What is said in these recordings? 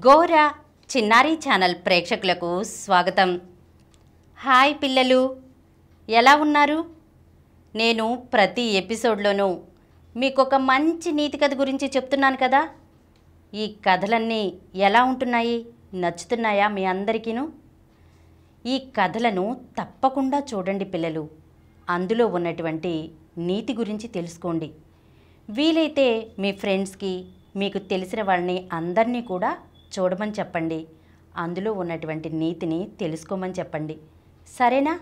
గోరా చిన్నారి ఛానల్ ప్రేక్షకులకు స్వాగతం. హాయ్ పిల్లలు, ఎలా ఉన్నారు? నేను ప్రతి ఎపిసోడ్లోనూ మీకు ఒక మంచి నీతి కథ గురించి చెప్తున్నాను కదా. ఈ కథలన్నీ ఎలా ఉంటున్నాయి? నచ్చుతున్నాయా మీ అందరికీను? ఈ కథలను తప్పకుండా చూడండి పిల్లలు. అందులో ఉన్నటువంటి నీతి గురించి తెలుసుకోండి. వీలైతే మీ ఫ్రెండ్స్కి, మీకు తెలిసిన వాళ్ళని అందరినీ కూడా చూడమని చెప్పండి. అందులో ఉన్నటువంటి నీతిని తెలుసుకోమని చెప్పండి, సరేనా?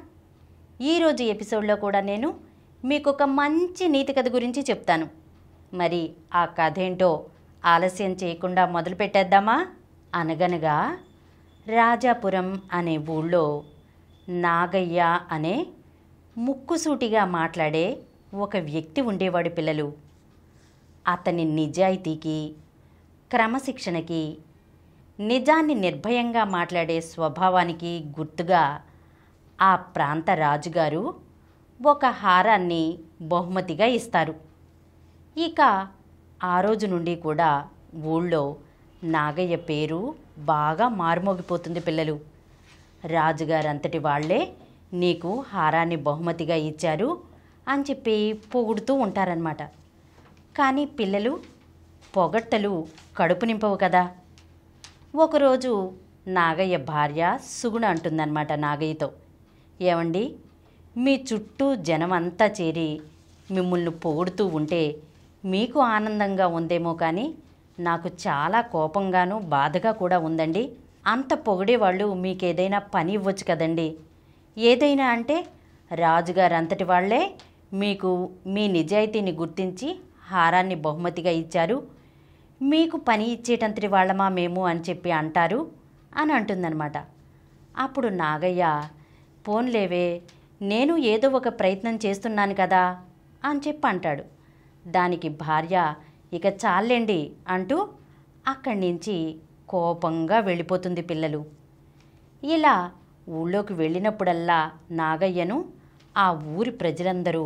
ఈరోజు ఎపిసోడ్లో కూడా నేను మీకు ఒక మంచి నీతి కథ గురించి చెప్తాను. మరి ఆ కథ ఏంటో ఆలస్యం చేయకుండా మొదలు పెట్టేద్దామా? అనగనగా రాజాపురం అనే ఊళ్ళో నాగయ్య అనే ముక్కుసూటిగా మాట్లాడే ఒక వ్యక్తి ఉండేవాడు పిల్లలు. అతని నిజాయితీకి, క్రమశిక్షణకి, నిజాన్ని నిర్భయంగా మాట్లాడే స్వభావానికి గుర్తుగా ఆ ప్రాంత రాజుగారు ఒక హారాన్ని బహుమతిగా ఇస్తారు. ఇక ఆ రోజు నుండి కూడా ఊళ్ళో నాగయ్య పేరు బాగా మారుమోగిపోతుంది పిల్లలు. రాజుగారంతటి వాళ్లే నీకు హారాన్ని బహుమతిగా ఇచ్చారు అని చెప్పి పొగుడుతూ ఉంటారన్నమాట. కానీ పిల్లలు, పొగట్టలు కడుపు నింపవు కదా. ఒకరోజు నాగయ్య భార్య సుగుణ అంటుందన్నమాట నాగయ్యతో, ఏమండి, మీ చుట్టూ జనం అంతా చేరి మిమ్మల్ని పొగుడుతూ ఉంటే మీకు ఆనందంగా ఉందేమో, కానీ నాకు చాలా కోపంగాను బాధగా కూడా ఉందండి. అంత పొగిడేవాళ్ళు మీకేదైనా పని ఇవ్వచ్చు కదండి. ఏదైనా అంటే రాజుగారు అంతటి వాళ్లే మీకు మీ నిజాయితీని గుర్తించి హారాన్ని బహుమతిగా ఇచ్చారు. మీకు పని ఇచ్చేటంతటి వాళ్ళమా మేము అని చెప్పి అంటారు అని అంటుందన్నమాట. అప్పుడు నాగయ్య, పోన్లేవే, నేను ఏదో ఒక ప్రయత్నం చేస్తున్నాను కదా అని చెప్పి అంటాడు. దానికి భార్య, ఇక చాలండి అంటూ అక్కడి నుంచి కోపంగా వెళ్ళిపోతుంది పిల్లలు. ఇలా ఊళ్ళోకి వెళ్ళినప్పుడల్లా నాగయ్యను ఆ ఊరి ప్రజలందరూ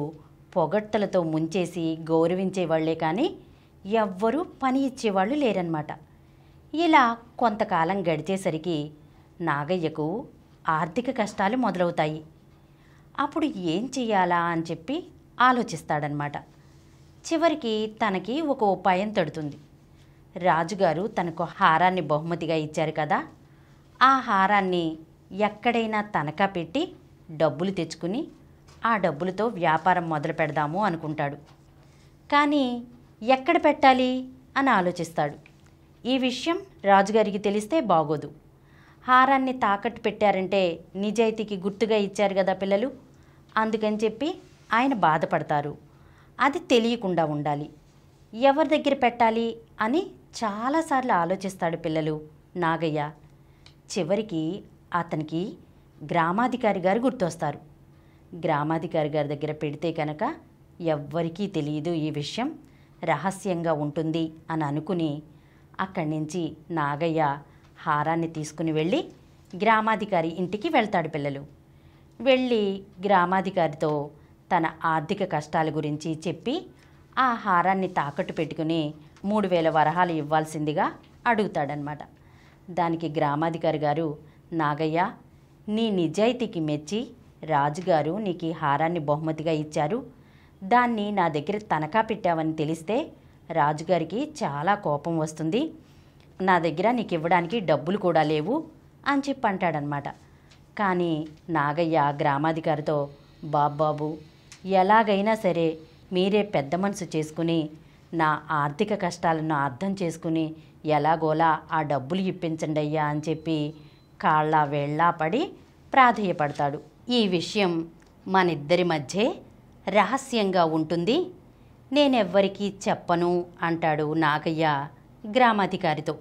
పొగడ్తలతో ముంచేసి గౌరవించేవాళ్లే కానీ ఎవ్వరూ పని ఇచ్చేవాళ్ళు లేరన్నమాట. ఇలా కొంతకాలం గడిచేసరికి నాగయ్యకు ఆర్థిక కష్టాలు మొదలవుతాయి. అప్పుడు ఏం చెయ్యాలా అని చెప్పి ఆలోచిస్తాడనమాట. చివరికి తనకి ఒక ఉపాయం తడుతుంది. రాజుగారు తనకు హారాన్ని బహుమతిగా ఇచ్చారు కదా, ఆ హారాన్ని ఎక్కడైనా తనఖా పెట్టి డబ్బులు తెచ్చుకుని ఆ డబ్బులతో వ్యాపారం మొదలు పెడదాము అనుకుంటాడు. కానీ ఎక్కడ పెట్టాలి అని ఆలోచిస్తాడు. ఈ విషయం రాజుగారికి తెలిస్తే బాగోదు. హారాన్ని తాకట్టు పెట్టారంటే నిజాయితీకి గుర్తుగా ఇచ్చారు కదా పిల్లలు, అందుకని చెప్పి ఆయన బాధపడతారు. అది తెలియకుండా ఉండాలి. ఎవరి దగ్గర పెట్టాలి అని చాలాసార్లు ఆలోచిస్తాడు పిల్లలు నాగయ్య. చివరికి అతనికి గ్రామాధికారి గారు గుర్తొస్తారు. గ్రామాధికారి గారి దగ్గర పెడితే కనుక ఎవ్వరికీ తెలియదు, ఈ విషయం రహస్యంగా ఉంటుంది అని అనుకుని అక్కడి నుంచి నాగయ్య హారాన్ని తీసుకుని వెళ్ళి గ్రామాధికారి ఇంటికి వెళ్తాడు పిల్లలు. వెళ్ళి గ్రామాధికారితో తన ఆర్థిక కష్టాల గురించి చెప్పి ఆ హారాన్ని తాకట్టు పెట్టుకుని 3000 వరహాలు ఇవ్వాల్సిందిగా అడుగుతాడనమాట. దానికి గ్రామాధికారి గారు, నాగయ్య, నీ నిజాయితీకి మెచ్చి రాజుగారు నీకు ఈ హారాన్ని బహుమతిగా ఇచ్చారు. దాన్ని నా దగ్గర తనఖా పెట్టావని తెలిస్తే రాజుగారికి చాలా కోపం వస్తుంది. నా దగ్గర నీకు ఇవ్వడానికి డబ్బులు కూడా లేవు అని చెప్పి అంటాడనమాట. కానీ నాగయ్య గ్రామాధికారితో, బాబాబు, ఎలాగైనా సరే మీరే పెద్ద మనసు చేసుకుని నా ఆర్థిక కష్టాలను అర్థం చేసుకుని ఎలాగోలా ఆ డబ్బులు ఇప్పించండి అయ్యా అని చెప్పి కాళ్ళ వేళ్ళ పడి ప్రాధేయపడతాడు. ఈ విషయం మనిద్దరి మధ్యే రహస్యంగా ఉంటుంది, నేనెవ్వరికీ చెప్పను అంటాడు నాగయ్య గ్రామాధికారితో.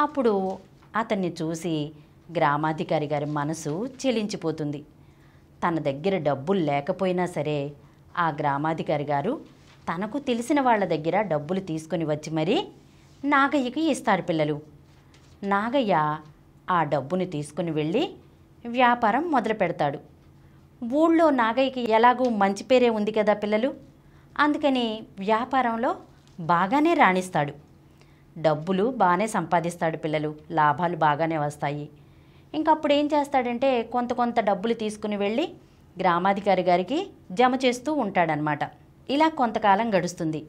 అప్పుడు అతన్ని చూసి గ్రామాధికారి గారి మనసు చెలించిపోతుంది. తన దగ్గర డబ్బులు లేకపోయినా సరే ఆ గ్రామాధికారి గారు తనకు తెలిసిన వాళ్ళ దగ్గర డబ్బులు తీసుకొని వచ్చి మరీ నాగయ్యకి ఇస్తారు పిల్లలు. నాగయ్య ఆ డబ్బుని తీసుకుని వెళ్ళి వ్యాపారం మొదలు పెడతాడు. ఊళ్ళో నాగయ్యకి ఎలాగూ మంచి పేరే ఉంది కదా పిల్లలు, అందుకని వ్యాపారంలో బాగానే రాణిస్తాడు. డబ్బులు బాగానే సంపాదిస్తాడు పిల్లలు, లాభాలు బాగానే వస్తాయి. ఇంకప్పుడు ఏం చేస్తాడంటే కొంత కొంత డబ్బులు తీసుకుని వెళ్ళి గ్రామాధికారి గారికి జమ చేస్తూ ఉంటాడనమాట. ఇలా కొంతకాలం గడుస్తుంది.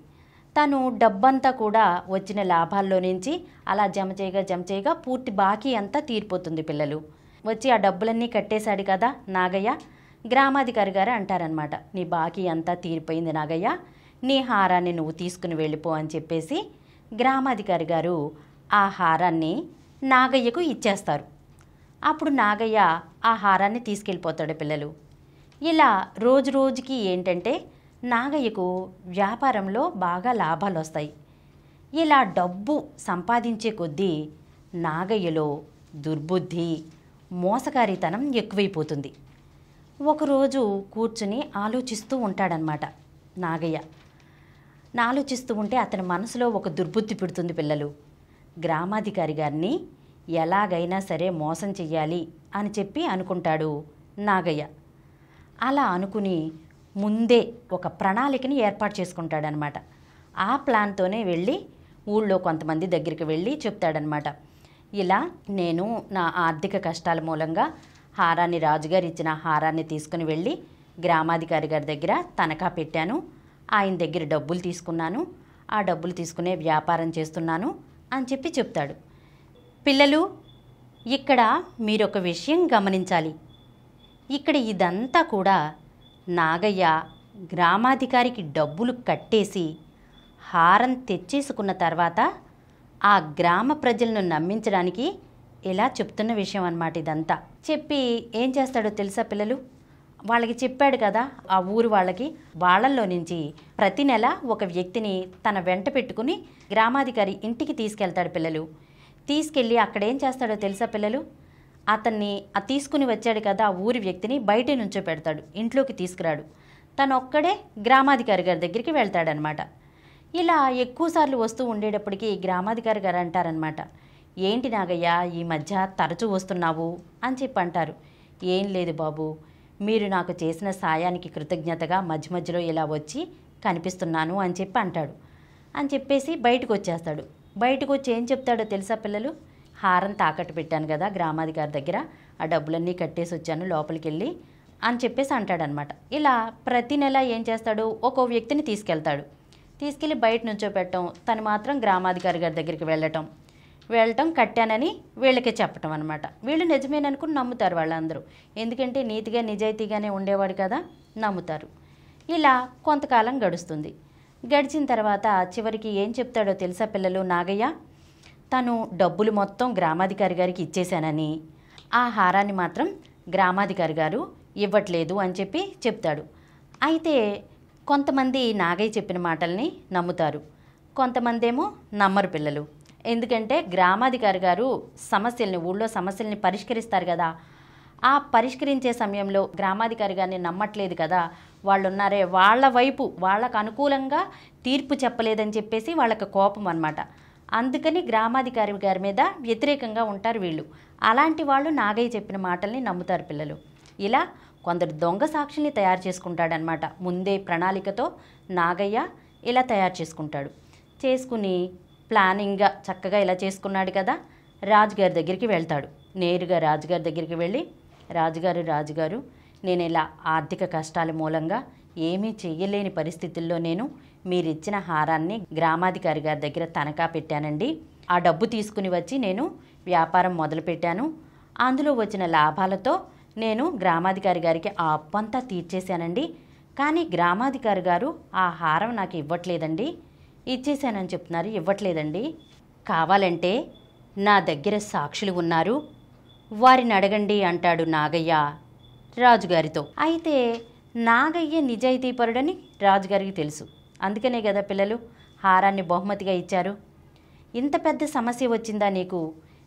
తను డబ్బంతా కూడా వచ్చిన లాభాల్లో నుంచి అలా జమ చేయగా పూర్తి బాకీ అంతా తీరిపోతుంది పిల్లలు. వచ్చి ఆ డబ్బులన్నీ కట్టేశాడు కదా నాగయ్య. గ్రామాధికారి గారు అంటారనమాట, నీ బాకీ అంతా తీరిపోయింది నాగయ్య, నీ హారాన్ని నువ్వు తీసుకుని వెళ్ళిపో అని చెప్పేసి గ్రామాధికారి గారు ఆ హారాన్ని నాగయ్యకు ఇచ్చేస్తారు. అప్పుడు నాగయ్య ఆ హారాన్ని తీసుకెళ్ళిపోతాడు పిల్లలు. ఇలా రోజు రోజుకి ఏంటంటే నాగయ్యకు వ్యాపారంలో బాగా లాభాలు వస్తాయి. ఇలా డబ్బు సంపాదించే కొద్దీ నాగయ్యలో దుర్బుద్ధి, మోసకారితనం ఎక్కువైపోతుంది. ఒకరోజు కూర్చుని ఆలోచిస్తూ ఉంటాడనమాట నాగయ్య. ఆలోచిస్తూ ఉంటే అతని మనసులో ఒక దుర్బుద్ధి పుడుతుంది పిల్లలు. గ్రామాధికారి గారిని ఎలాగైనా సరే మోసం చెయ్యాలి అని చెప్పి అనుకుంటాడు నాగయ్య. అలా అనుకుని ముందే ఒక ప్రణాళికని ఏర్పాటు చేసుకుంటాడనమాట. ఆ ప్లాన్తోనే వెళ్ళి ఊళ్ళో కొంతమంది దగ్గరికి వెళ్ళి చెప్తాడనమాట, ఇలా నేను నా ఆర్థిక కష్టాల మూలంగా హారాన్ని, రాజుగారు ఇచ్చిన హారాన్ని తీసుకుని వెళ్ళి గ్రామాధికారి గారి దగ్గర తనఖా పెట్టాను, ఆయన దగ్గర డబ్బులు తీసుకున్నాను, ఆ డబ్బులు తీసుకునే వ్యాపారం చేస్తున్నాను అని చెప్పి చెప్తాడు. పిల్లలు, ఇక్కడ మీరొక విషయం గమనించాలి. ఇక్కడ ఇదంతా కూడా నాగయ్య గ్రామాధికారికి డబ్బులు కట్టేసి హారం తెచ్చేసుకున్న తర్వాత ఆ గ్రామ ప్రజలను నమ్మించడానికి ఇలా చెప్తున్న విషయం అన్నమాట. ఇదంతా చెప్పి ఏం చేస్తాడో తెలుసా పిల్లలు? వాళ్ళకి చెప్పాడు కదా ఆ ఊరు వాళ్ళకి, వాళ్ళల్లో నుంచి ప్రతి నెల ఒక వ్యక్తిని తన వెంట పెట్టుకుని గ్రామాధికారి ఇంటికి తీసుకెళ్తాడు పిల్లలు. తీసుకెళ్ళి అక్కడ ఏం చేస్తాడో తెలుసా పిల్లలు? అతన్ని తీసుకుని వచ్చాడు కదా ఆ ఊరి వ్యక్తిని బయట నుంచో పెడతాడు, ఇంట్లోకి తీసుకురాడు. తను ఒక్కడే గ్రామాధికారి గారి దగ్గరికి వెళ్తాడనమాట. ఇలా ఎక్కువసార్లు వస్తూ ఉండేటప్పటికీ గ్రామాధికారి గారు అంటారనమాట, ఏంటి నాగయ్య ఈ మధ్య తరచూ వస్తున్నావు అని చెప్పి అంటారు. ఏం లేదు బాబు, మీరు నాకు చేసిన సాయానికి కృతజ్ఞతగా మధ్య మధ్యలో ఇలా వచ్చి కనిపిస్తున్నాను అని చెప్పి అంటాడు. అని చెప్పేసి బయటకు వచ్చేస్తాడు. బయటకు వచ్చి ఏం చెప్తాడో తెలుసా పిల్లలు? హారం తాకట్టు పెట్టాను కదా గ్రామాధికారి దగ్గర, ఆ డబ్బులన్నీ కట్టేసి వచ్చాను లోపలికి వెళ్ళి అని చెప్పేసి అంటాడనమాట. ఇలా ప్రతి నెల ఏం చేస్తాడు, ఒక్కో వ్యక్తిని తీసుకెళ్తాడు. తీసుకెళ్ళి బయట నుంచో పెట్టడం, తను మాత్రం గ్రామాధికారి గారి దగ్గరికి వెళ్ళటం కట్టానని వీళ్ళకే చెప్పటం అనమాట. వీళ్ళు నిజమేననుకుని నమ్ముతారు వాళ్ళందరూ, ఎందుకంటే నీతిగా నిజాయితీగానే ఉండేవాడు కదా, నమ్ముతారు. ఇలా కొంతకాలం గడుస్తుంది. గడిచిన తర్వాత చివరికి ఏం చెప్తాడో తెలుసా పిల్లలు నాగయ్య? తను డబ్బులు మొత్తం గ్రామాధికారి గారికి ఇచ్చేశానని, ఆ హారాన్ని మాత్రం గ్రామాధికారి గారు ఇవ్వట్లేదు అని చెప్పి చెప్తాడు. అయితే కొంతమంది నాగయ్య చెప్పిన మాటల్ని నమ్ముతారు, కొంతమంది ఏమో నమ్మరు పిల్లలు. ఎందుకంటే గ్రామాధికారి గారు ఊళ్ళో సమస్యల్ని పరిష్కరిస్తారు కదా, ఆ పరిష్కరించే సమయంలో గ్రామాధికారి గారిని నమ్మట్లేదు కదా, వాళ్ళు ఉన్నారే వాళ్ళ వైపు వాళ్ళకు అనుకూలంగా తీర్పు చెప్పలేదని చెప్పేసి వాళ్ళకి కోపం అన్నమాట. అందుకని గ్రామాధికారి గారి మీద వ్యతిరేకంగా ఉంటారు వీళ్ళు. అలాంటి వాళ్ళు నాగయ్య చెప్పిన మాటల్ని నమ్ముతారు పిల్లలు. ఇలా కొందరు దొంగ సాక్షుల్ని తయారు చేసుకుంటాడనమాట. ముందే ప్రణాళికతో నాగయ్య ఇలా తయారు చేసుకుంటాడు. చేసుకుని ప్లానింగ్గా చక్కగా ఇలా చేసుకున్నాడు కదా, రాజుగారి దగ్గరికి వెళ్తాడు. నేరుగా రాజుగారి దగ్గరికి వెళ్ళి, రాజుగారు నేను ఇలా ఆర్థిక కష్టాల మూలంగా ఏమీ చెయ్యలేని పరిస్థితుల్లో నేను మీరిచ్చిన హారాన్ని గ్రామాధికారి గారి దగ్గర తనఖా పెట్టానండి. ఆ డబ్బు తీసుకుని వచ్చి నేను వ్యాపారం మొదలుపెట్టాను. అందులో వచ్చిన లాభాలతో నేను గ్రామాధికారి గారికి ఆ అప్పంతా తీర్చేశానండి. కానీ గ్రామాధికారి గారు ఆ హారం నాకు ఇవ్వట్లేదండి, ఇచ్చేశానని చెప్తున్నారు, ఇవ్వట్లేదండి. కావాలంటే నా దగ్గర సాక్షులు ఉన్నారు, వారిని అడగండి అంటాడు నాగయ్య రాజుగారితో. అయితే నాగయ్య నిజాయితీపరుడని రాజుగారికి తెలుసు. అందుకనే కదా పిల్లలు హారాన్ని బహుమతిగా ఇచ్చారు. ఇంత పెద్ద సమస్య వచ్చిందా నీకు?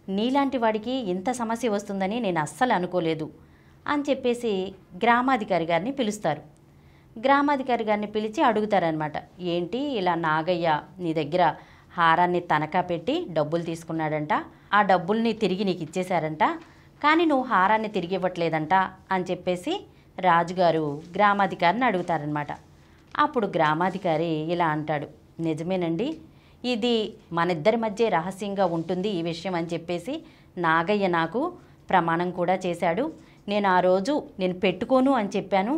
నీలాంటి వాడికి ఇంత సమస్య వస్తుందని నేను అస్సలు అనుకోలేదు అని చెప్పేసి గ్రామాధికారి గారిని పిలుస్తారు. గ్రామాధికారి గారిని పిలిచి అడుగుతారనమాట, ఏంటి ఇలా నాగయ్య నీ దగ్గర హారాన్ని తనఖా పెట్టి డబ్బులు తీసుకున్నాడంట, ఆ డబ్బుల్ని తిరిగి నీకు ఇచ్చేశారంట, కానీ నువ్వు హారాన్ని తిరిగి ఇవ్వట్లేదంట అని చెప్పేసి రాజుగారు గ్రామాధికారిని అడుగుతారనమాట. అప్పుడు గ్రామాధికారి ఇలా అంటాడు, నిజమేనండి, ఇది మన ఇద్దరి మధ్య రహస్యంగా ఉంటుంది ఈ విషయం అని చెప్పేసి నాగయ్య నాకు ప్రమాణం కూడా చేశాడు. నేను ఆ రోజు నేను పెట్టుకోను అని చెప్పాను.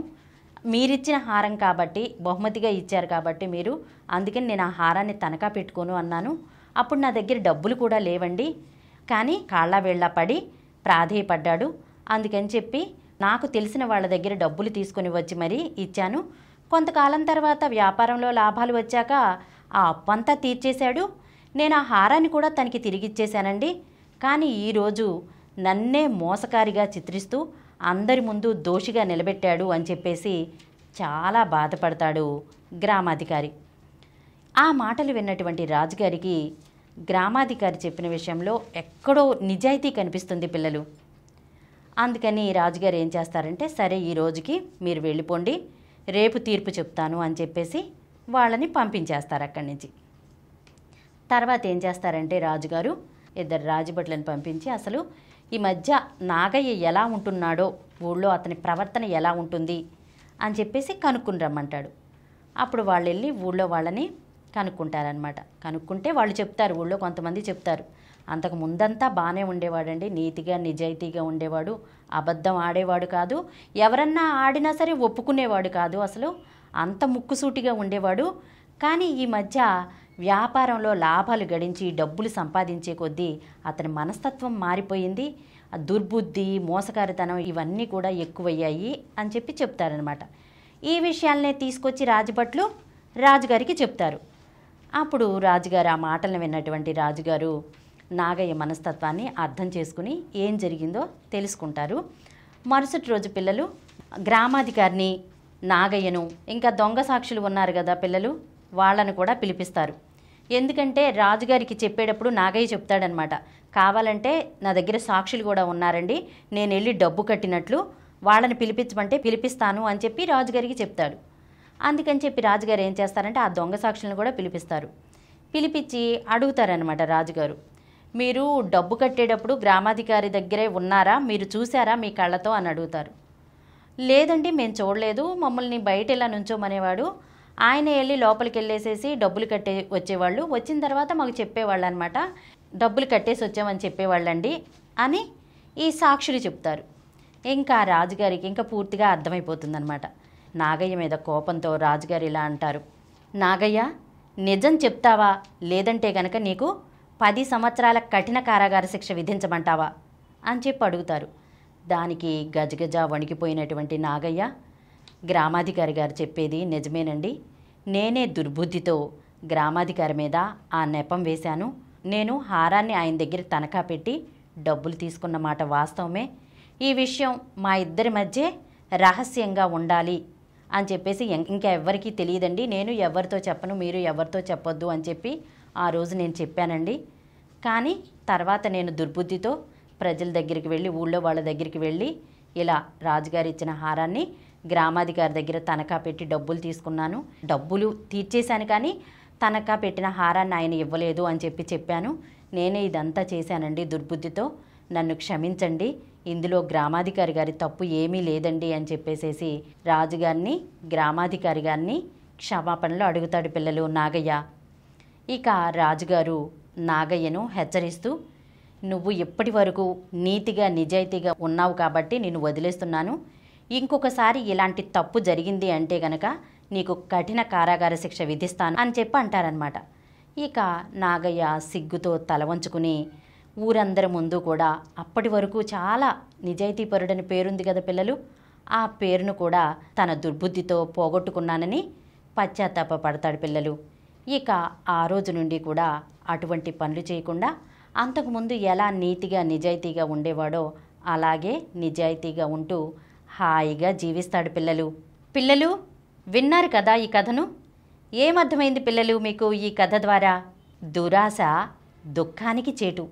మీరిచ్చిన హారం కాబట్టి, బహుమతిగా ఇచ్చారు కాబట్టి మీరు, అందుకని నేను ఆ హారాన్ని తనఖా పెట్టుకోను అన్నాను. అప్పుడు నా దగ్గర డబ్బులు కూడా లేవండి, కానీ కాళ్ళ వేళ్ళ పడి ప్రాధేయపడ్డాడు. అందుకని చెప్పి నాకు తెలిసిన వాళ్ళ దగ్గర డబ్బులు తీసుకొని వచ్చి మరీ ఇచ్చాను. కొంతకాలం తర్వాత వ్యాపారంలో లాభాలు వచ్చాక ఆ అప్పంతా తీర్చేశాడు. నేను ఆ హారాన్ని కూడా తనకి తిరిగి ఇచ్చేశానండి. కానీ ఈరోజు నన్నే మోసకారిగా చిత్రిస్తూ అందరి ముందు దోషిగా నిలబెట్టాడు అని చెప్పేసి చాలా బాధపడతాడు గ్రామాధికారి. ఆ మాటలు విన్నటువంటి రాజుగారికి గ్రామాధికారి చెప్పిన విషయంలో ఎక్కడో నిజాయితీ కనిపిస్తుంది పిల్లలు. అందుకని రాజుగారు ఏం చేస్తారంటే, సరే ఈ రోజుకి మీరు వెళ్ళిపోండి, రేపు తీర్పు చెప్తాను అని చెప్పేసి వాళ్ళని పంపించేస్తారు అక్కడి నుంచి. తర్వాత ఏం చేస్తారంటే రాజుగారు ఇద్దరు రాజభట్లను పంపించి అసలు ఈ మధ్య నాగయ్య ఎలా ఉంటున్నాడో, ఊళ్ళో అతని ప్రవర్తన ఎలా ఉంటుంది అని చెప్పేసి కనుక్కుని రమ్మంటాడు. అప్పుడు వాళ్ళు వెళ్ళి ఊళ్ళో వాళ్ళని కనుక్కుంటారనమాట. కనుక్కుంటే వాళ్ళు చెప్తారు, ఊళ్ళో కొంతమంది చెప్తారు, అంతకు ముందంతా బాగానే ఉండేవాడండి, నీతిగా నిజాయితీగా ఉండేవాడు, అబద్ధం ఆడేవాడు కాదు, ఎవరన్నా ఆడినా సరే ఒప్పుకునేవాడు కాదు, అసలు అంత ముక్కుసూటిగా ఉండేవాడు. కానీ ఈ మధ్య వ్యాపారంలో లాభాలు గడించి డబ్బులు సంపాదించే కొద్దీ అతని మనస్తత్వం మారిపోయింది, దుర్బుద్ధి, మోసకారితనం ఇవన్నీ కూడా ఎక్కువయ్యాయి అని చెప్పి చెప్తారనమాట. ఈ విషయాలనే తీసుకొచ్చి రాజభట్లు రాజుగారికి చెప్తారు. అప్పుడు రాజుగారు ఆ మాటలను విన్నటువంటి రాజుగారు నాగయ్య మనస్తత్వాన్ని అర్థం చేసుకుని ఏం జరిగిందో తెలుసుకుంటారు. మరుసటి రోజు పిల్లలు గ్రామాధికారిని, నాగయ్యను, ఇంకా దొంగ సాక్షులు ఉన్నారు కదా పిల్లలు, వాళ్ళను కూడా పిలిపిస్తారు. ఎందుకంటే రాజుగారికి చెప్పేటప్పుడు నాగయ్య చెప్తాడనమాట, కావాలంటే నా దగ్గర సాక్షులు కూడా ఉన్నారండి, నేను వెళ్ళి డబ్బు కట్టినట్లు వాళ్ళని పిలిపించమంటే పిలిపిస్తాను అని చెప్పి రాజుగారికి చెప్తాడు. అందుకని చెప్పి రాజుగారు ఏం చేస్తారంటే ఆ దొంగ సాక్షులను కూడా పిలిపిస్తారు. పిలిపించి అడుగుతారనమాట రాజుగారు, మీరు డబ్బు కట్టేటప్పుడు గ్రామాధికారి దగ్గరే ఉన్నారా, మీరు చూసారా మీ కళ్ళతో అని అడుగుతారు. లేదండి మేము చూడలేదు, మమ్మల్ని బయట ఇలా నుంచోమనేవాడు, ఆయన వెళ్ళి లోపలికి వెళ్ళేసేసి డబ్బులు కట్టే వచ్చేవాళ్ళు, వచ్చిన తర్వాత మాకు చెప్పేవాళ్ళు అనమాట, డబ్బులు కట్టేసి వచ్చామని చెప్పేవాళ్ళండి అని ఈ సాక్షులు చెప్తారు. ఇంకా రాజుగారికి ఇంకా పూర్తిగా అర్థమైపోతుందన్నమాట. నాగయ్య మీద కోపంతో రాజుగారు ఇలా అంటారు, నాగయ్య నిజం చెప్తావా, లేదంటే కనుక నీకు 10 సంవత్సరాల కఠిన కారాగార శిక్ష విధించమంటావా అని చెప్పి అడుగుతారు. దానికి గజగజ వణికిపోయినటువంటి నాగయ్య, గ్రామాధికారి గారు చెప్పేది నిజమేనండి, నేనే దుర్బుద్ధితో గ్రామాధికారి మీద ఆ నెపం వేశాను, నేను హారాన్ని ఆయన దగ్గర తనఖా పెట్టి డబ్బులు తీసుకున్న మాట వాస్తవమే, ఈ విషయం మా ఇద్దరి మధ్య రహస్యంగా ఉండాలి అని చెప్పేసి ఇంకా ఎవ్వరికీ తెలియదండి, నేను ఎవరితో చెప్పను, మీరు ఎవరితో చెప్పొద్దు అని చెప్పి ఆ రోజు నేను చెప్పానండి. కానీ తర్వాత నేను దుర్బుద్ధితో ప్రజల దగ్గరికి వెళ్ళి, ఊళ్ళో వాళ్ళ దగ్గరికి వెళ్ళి ఇలా రాజుగారు ఇచ్చిన హారాన్ని గ్రామాధికారి దగ్గర తనఖా పెట్టి డబ్బులు తీసుకున్నాను, డబ్బులు తీర్చేశాను, కానీ తనఖా పెట్టిన హారాన్ని ఆయన ఇవ్వలేదు అని చెప్పాను, నేనే ఇదంతా చేశానండి దుర్బుద్ధితో, నన్ను క్షమించండి, ఇందులో గ్రామాధికారి గారి తప్పు ఏమీ లేదండి అని చెప్పేసేసి రాజుగారిని, గ్రామాధికారి గారిని క్షమాపణలు అడుగుతాడు పిల్లలు నాగయ్య. ఇక రాజుగారు నాగయ్యను హెచ్చరిస్తూ, నువ్వు ఇప్పటి వరకు నీతిగా నిజాయితీగా ఉన్నావు కాబట్టి నేను వదిలేస్తున్నాను, ఇంకొకసారి ఇలాంటి తప్పు జరిగింది అంటే గనక నీకు కఠిన కారాగార శిక్ష విధిస్తాను అని చెప్పి అంటారనమాట. ఇక నాగయ్య సిగ్గుతో తల వంచుకుని ఊరందరి ముందు కూడా అప్పటి వరకు చాలా నిజాయితీపరుడని పేరుంది కదా పిల్లలు, ఆ పేరును కూడా తన దుర్బుద్ధితో పోగొట్టుకున్నానని పశ్చాత్తాపపడతాడు పిల్లలు. ఇక ఆ రోజు నుండి కూడా అటువంటి పనులు చేయకుండా అంతకుముందు ఎలా నీతిగా నిజాయితీగా ఉండేవాడో అలాగే నిజాయితీగా ఉంటూ హాయిగా జీవిస్తాడు పిల్లలు. పిల్లలు విన్నారు కదా ఈ కథను, ఏమర్థమైంది పిల్లలు మీకు ఈ కథ ద్వారా? దురాశ దుఃఖానికి చేటు.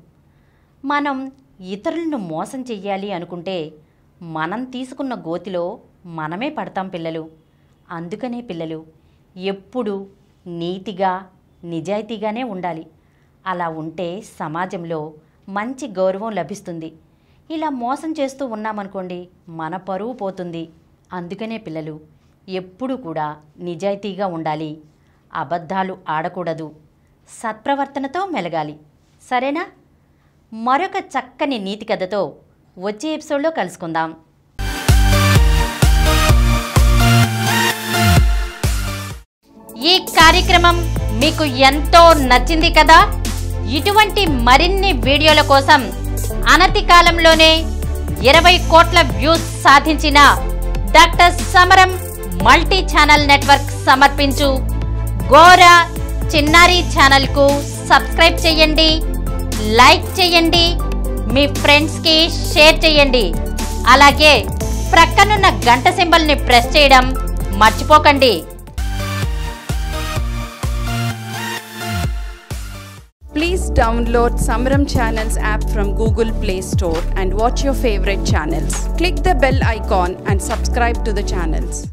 మనం ఇతరులను మోసం చెయ్యాలి అనుకుంటే మనం తీసుకున్న గోతిలో మనమే పడతాం పిల్లలు. అందుకనే పిల్లలు ఎప్పుడు నీతిగా నిజాయితీగానే ఉండాలి. అలా ఉంటే సమాజంలో మంచి గౌరవం లభిస్తుంది. ఇలా మోసం చేస్తూ ఉన్నామనుకోండి మన పరువు పోతుంది. అందుకనే పిల్లలు ఎప్పుడూ కూడా నిజాయితీగా ఉండాలి, అబద్ధాలు ఆడకూడదు, సత్ప్రవర్తనతో మెలగాలి. సరేనా? మరొక చక్కని నీతి కథతో వచ్చే ఎపిసోడ్లో కలుసుకుందాం. ఈ కార్యక్రమం మీకు ఎంతో నచ్చింది కదా? ఇటువంటి మరిన్ని వీడియోల కోసం అనతి కాలంలోనే 20 కోట్ల వ్యూస్ సాధించిన డాక్టర్ సమరం మల్టీ ఛానల్ నెట్వర్క్ సమర్పించు గోరా చిన్నారి ఛానల్కు సబ్స్క్రైబ్ చేయండి, లైక్ చేయండి, మీ ఫ్రెండ్స్కి షేర్ చేయండి. అలాగే ప్రక్కనున్న గంట సింబల్ని ప్రెస్ చేయడం మర్చిపోకండి. Please download Samaram Channels app from Google Play Store and watch your favorite channels. Click the bell icon and subscribe to the channels.